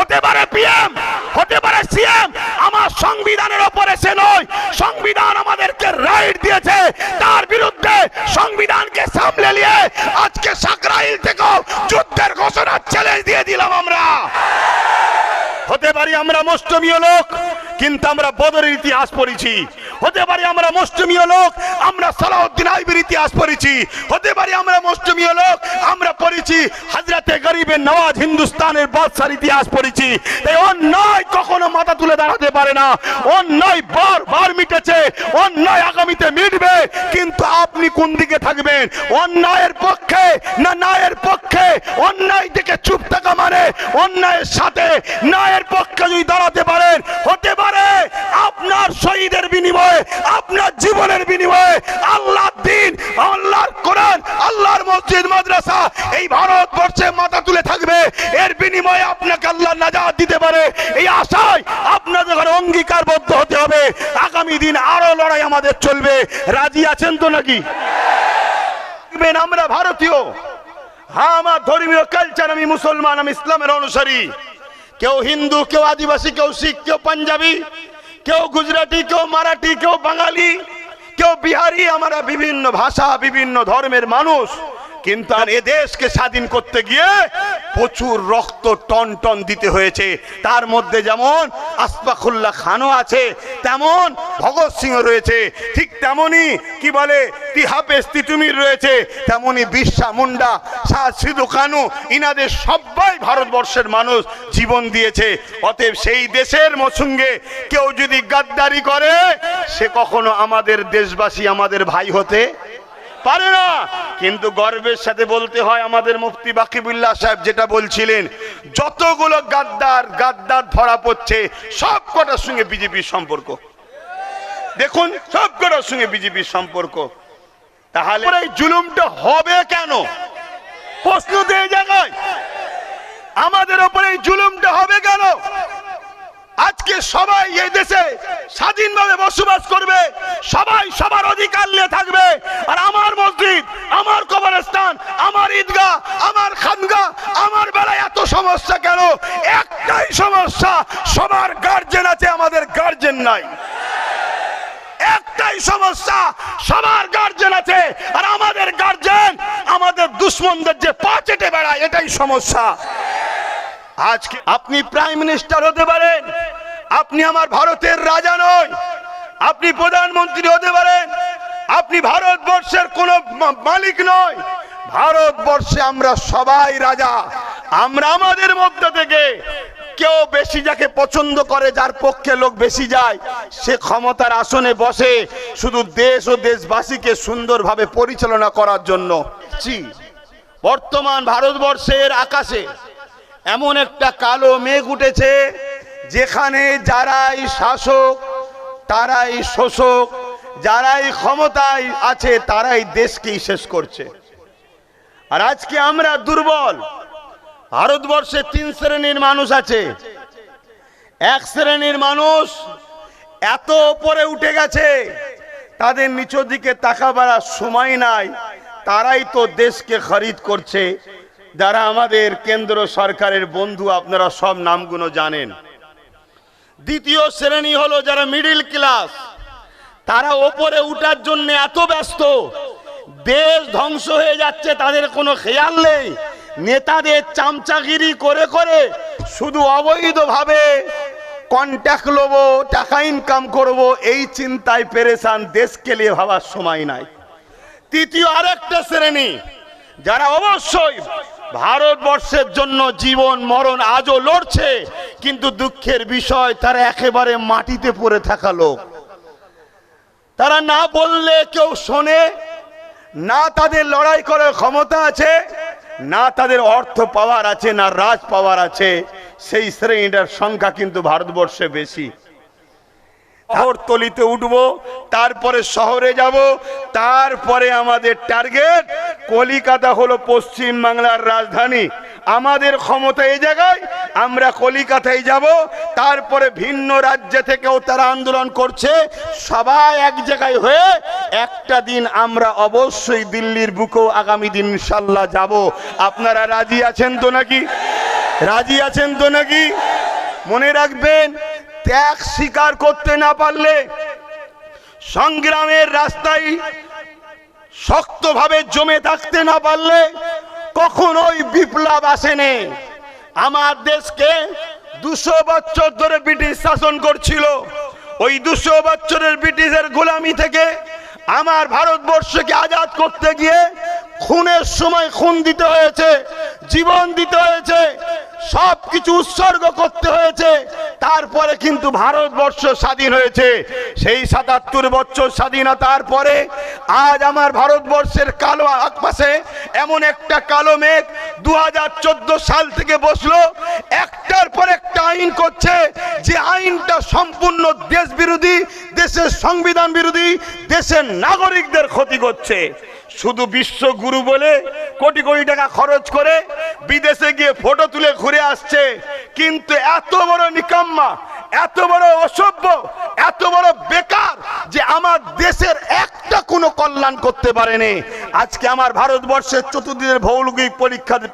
হতে পারে পিএম, হতে পারে সিএম, আমার সংবিধানের উপরে সে নয়। সংবিধান আমাদেরকে রাইট দিয়েছে, তার বিরুদ্ধে সংবিধানকে সামলে নিয়ে আজকে সাকরাইল থেকেও যুদ্ধের ঘোষণা চ্যালেঞ্জ দিয়ে দিলাম আমরা। হতে পারি আমরা মুষ্টমীয় লোক, কিন্তু আমরা বদরের ইতিহাস পড়েছি। হতে পারি আমরা মুষ্টমীয় লোক, আমরা সালাউদ্দিন আইবির ইতিহাস পড়েছি। হতে পারি আমরা মুষ্টমীয় লোক, আমরা পড়েছি হযরতে গরিবে নওয়াজ হিন্দুস্তানের বাদশার ইতিহাস পড়েছি। তাই অন্যায় কখনো মাথা তুলে দাঁড়াতে পারে না। অন্যায় বারবার মিটেছে, অন্যায় আগামীতে মিটবে, কিন্তু আপনি কোন দিকে থাকবেন? অন্যায়ের পক্ষে না ন্যায়ের পক্ষে? অন্যায় দিকে চুপ থাকা মানে অন্যায়ের সাথে ন্যায়ের পক্ষে যদি দাঁড়াতে পারেন, হতে পারে আপনার শহীদের বিনিময়ে, আপনার জীবনের বিনিময়ে আল্লাহর দ্বীন, আল্লাহর কোরআন, আল্লাহর মসজিদ মাদ্রাসা এই ভারতবর্ষে মাথা তুলে থাকবে। এর বিনিময়ে আপনাকে আল্লাহ নাজাত দিতে পারে, এই আশায় আপনাদের ঘরে অঙ্গীকারবদ্ধ হতে হবে। আগামী দিন আরো লড়াই আমাদের চলবে। রাজি আছেন তো নাকি? আমরা ভারতীয়, হ্যাঁ আমার ধর্মীয় কালচার, আমি মুসলমান, আমি ইসলামের অনুসারী। কেউ হিন্দু, কেউ আদিবাসী, কেউ শিখ, কেউ পাঞ্জাবি, কেউ গুজরাটি, কেউ মারাঠি, কেউ বাঙালি, কেউ বিহারি। আমরা বিভিন্ন ভাষা, বিভিন্ন ধর্মের মানুষ, কিন্তু এ দেশকে স্বাধীন করতে গিয়ে প্রচুর রক্ত টন টন দিতে হয়েছে। তার মধ্যে যেমন আশফাকুল্লাহ খানও আছে, তেমন ভগৎ সিং রয়েছে, ঠিক তেমনি কি বলে তিহাফেজ তিতুমির রয়েছে, তেমনি বিরসা মুন্ডা, শাহ সিধু কানু, ইনাদের সবাই ভারতবর্ষের মানুষ জীবন দিয়েছে। অতএব সেই দেশের সঙ্গে কেউ যদি গাদ্দারি করে, সে কখনো আমাদের দেশবাসী, আমাদের ভাই হতে পারে না। কিন্তু গর্বের সাথে বলতে হয়, আমাদের মুফতি বাকিবুল্লাহ সাহেব যেটা বলছিলেন, যতগুলো গাদ্দার ধরা পড়ছে সব কটার সঙ্গে বিজেপির সম্পর্ক। দেখুন, সব কটার সঙ্গে বিজেপির সম্পর্ক। তাহলে এই জুলুমটা হবে কেন? প্রশ্ন দিয়ে জায়গায় আমাদের উপরে এই জুলুমটা হবে কেন? আজকে সবাই এই দেশে স্বাধীনভাবে বসবাস করবে, সবাই সবার অধিকার নিয়ে থাকবে, আর আমার মসজিদ, আমার কবরস্থান, আমার ঈদগাহ, আমার খানগাহ, আমার বেলায় এত সমস্যা কেন? একটাই সমস্যা, সবার গার্জেন আছে, আমাদের গার্জেন নাই। একটাই সমস্যা, সবার গার্জেন আছে আর আমাদের গার্জেন আমাদের দুশ্মনদের যে পা চেটে বেড়ায়, এটাই সমস্যা। আজকে আপনি প্রাইম মিনিস্টার হতে পারেন, আপনি আমার ভারতের রাজা নয়, আপনি প্রধানমন্ত্রী হতে পারেন, আপনি ভারতবর্ষের কোন মালিক নয়। ভারতবর্ষে আমরা সবাই রাজা। আমরা আমাদের মধ্য থেকে কেউ বেশি যাকে পছন্দ করে, যার পক্ষে লোক বেশি যায়, সে ক্ষমতার আসনে বসে শুধু দেশ ও দেশবাসীকে সুন্দরভাবে পরিচালনা করার জন্য। বর্তমান ভারতবর্ষের আকাশে এমন একটা কালো মেঘ উঠেছে, যেখানে যারাই শাসক তারাই শোষক, যারাই ক্ষমতায় আছে তারাই দেশকেই শেষ করছে। আর আজকে আমরা দুর্বল। ভারতবর্ষে 3 শ্রেণীর মানুষ আছে। এক শ্রেণীর মানুষ এত উপরে উঠে গেছে, তাদের নিচের দিকে তাকাবার সময় নাই, তারাই তো দেশকে খরিদ করছে। যারা আমাদের কেন্দ্র সরকারের বন্ধু, আপনারা সব নামগুলো জানেন। দ্বিতীয় শ্রেণী হলো যারা মিডিল ক্লাস, তারা ওপরে উঠার জন্য এত ব্যস্ত, দেশ ধ্বংস হয়ে যাচ্ছে, তাদের কোনো খেয়াল নেই। নেতাদের চামচাগিরি করে করে শুধু অবৈধভাবে কন্ট্যাক্ট লবো, টাকা ইনকাম করব, এই চিন্তায় পেরেশান, দেশকে নিয়ে ভাবার সময় নাই। তৃতীয় আরেকটা শ্রেণী, যারা অবশ্যই ভারতবর্ষের জন্য জীবন মরণ আজও লড়ছে, কিন্তু দুঃখের বিষয় তারা একেবারে মাটিতে পড়ে থাকা লোক। তারা না বললে কেউ শোনে না, তাদের লড়াই করার ক্ষমতা আছে না, তাদের অর্থ পাওয়ার আছে না, রাজ পাওয়ার আছে। সেই শ্রেণীটার সংখ্যা কিন্তু ভারতবর্ষে বেশি। শহরতলিতে উঠবো, তারপরে শহরে যাব, তারপরে আমাদের টার্গেট কলিকাতা হলো পশ্চিম বাংলার রাজধানী। আমাদের ক্ষমতা এই জায়গায়, আমরা কলিকাতায় যাব, তারপরে ভিন্ন রাজ্য থেকেও তারা আন্দোলন করছে, সবাই এক জায়গায় হয়ে একটা দিন আমরা অবশ্যই দিল্লির বুকেও আগামী দিন ইনশাল্লাহ যাব। আপনারা রাজি আছেন তো নাকি? রাজি আছেন তো নাকি? মনে রাখবেন, ত্যাগ স্বীকার করতে না পারলে, সংগ্রামের রাস্তায় শক্তভাবে জমে থাকতে না পারলে কখনোই বিপ্লব আসেনি। আমার দেশকে 200 বছর ধরে ব্রিটিশ শাসন করছিল। ওই 200 বছরের ব্রিটিশের গোলামি থেকে আমার ভারতবর্ষকে আজাদ করতে গিয়ে খুনের সময় খুন দিতে হয়েছে, জীবন দিতে হয়েছে, সব কিছু উৎসর্গ করতে হয়েছে, তারপরে কিন্তু ভারতবর্ষ স্বাধীন হয়েছে। সেই 77 বছর স্বাধীনতার পরে আজ আমার ভারতবর্ষের কালো আকাশে এমন একটা কালো মেঘ 2014 সাল থেকে বসলো, একটার পর একটা আইন করছে, যে আইনটা সম্পূর্ণ দেশ বিরোধী, দেশের সংবিধান বিরোধী, দেশের নাগরিকদের ক্ষতি করছে। শুধু বিশ্বগুরু বলে কোটি কোটি টাকা খরচ করে বিদেশে গিয়ে ফটো তুলে ঘুরে আসছে, কিন্তু এত বড় নিকাম্মা, এত বড় অসভ্য, এত বড় বেকার যে আমার দেশের একটা কোনো কল্যাণ করতে পারেনি। আজকে আমার ভারতবর্ষের চতুর্দিকের ভৌগোলিক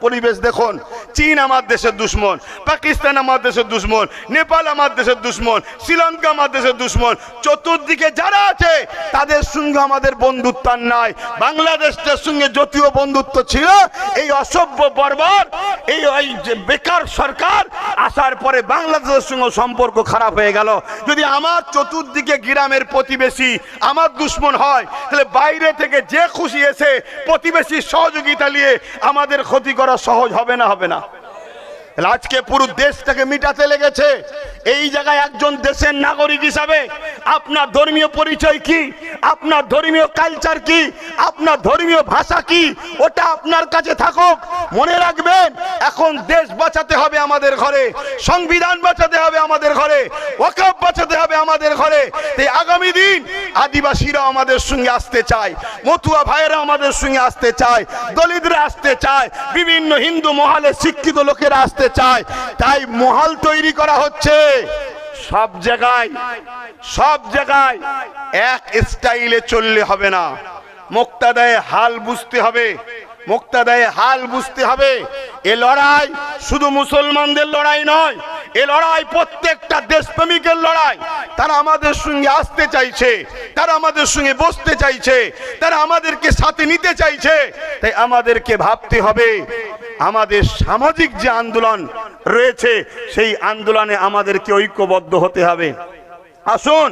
পরিবেশ দেখুন। চীন আমার দেশের দুশ্মন, পাকিস্তান আমার দেশের দুশ্মন, নেপাল আমার দেশের দুশ্মন, শ্রীলঙ্কা আমার দেশের দুশ্মন। চতুর্দিকে যারা আছে তাদের সঙ্গে আমাদের বন্ধুত্ব নাই। বাংলাদেশের সঙ্গে যদিও বন্ধুত্ব ছিল, এই অসভ্য বর্বর এই বেকার সরকার আসার পরে বাংলাদেশের সঙ্গে সম্পর্ক খারাপ হয়ে গেল। যদি আমার চতুর্দিকে গ্রামের প্রতিবেশী আমার দুশ্মন হয়, তাহলে বাইরে থেকে যে খুশি এসে প্রতিবেশীর সহযোগিতা নিয়ে আমাদের ক্ষতি করা সহজ হবে না? হবে না? আজকে পুরো দেশটাকে মিটাতে লেগেছে। এই জায়গায় একজন দেশের নাগরিক হিসাবে আপনার ধর্মীয় পরিচয় কি, আপনার ধর্মীয় কালচার কি, আপনার ধর্মীয় ভাষা কি, ওটা আপনার কাছে থাকুক। মনে রাখবেন, এখন দেশ বাঁচাতে হবে আমাদের ঘরে, সংবিধান বাঁচাতে হবে আমাদের ঘরে, ওয়াকফ বাঁচাতে হবে আমাদের ঘরে। এই আগামী দিন আদিবাসীরা আমাদের সঙ্গে আসতে চায়, মতুয়া ভাইয়েরা আমাদের সঙ্গে আসতে চায়, দলিতরা আসতে চায়, বিভিন্ন হিন্দু মহলে শিক্ষিত লোকেরা আসতে চায়। তাই মহল তৈরি করা হচ্ছে। সব জায়গায় এক স্টাইলে চললে হবে না। মুক্তাদায়ে হাল বুঝতে হবে, মুক্তাদায়ে হাল বুঝতে হবে। এ লড়াই শুধু মুসলমানদের লড়াই নয়, এ লড়াই প্রত্যেকটা দেশপ্রেমিকের লড়াই। তারা আমাদের সঙ্গে আসতে চাইছে, তারা আমাদের সঙ্গে বসতে চাইছে, তারা আমাদেরকে সাথে নিতে চাইছে। তাই আমাদেরকে ভাবতে হবে, আমাদের সামাজিক যে আন্দোলন রয়েছে সেই আন্দোলনে আমাদেরকে ঐক্যবদ্ধ হতে হবে। আসুন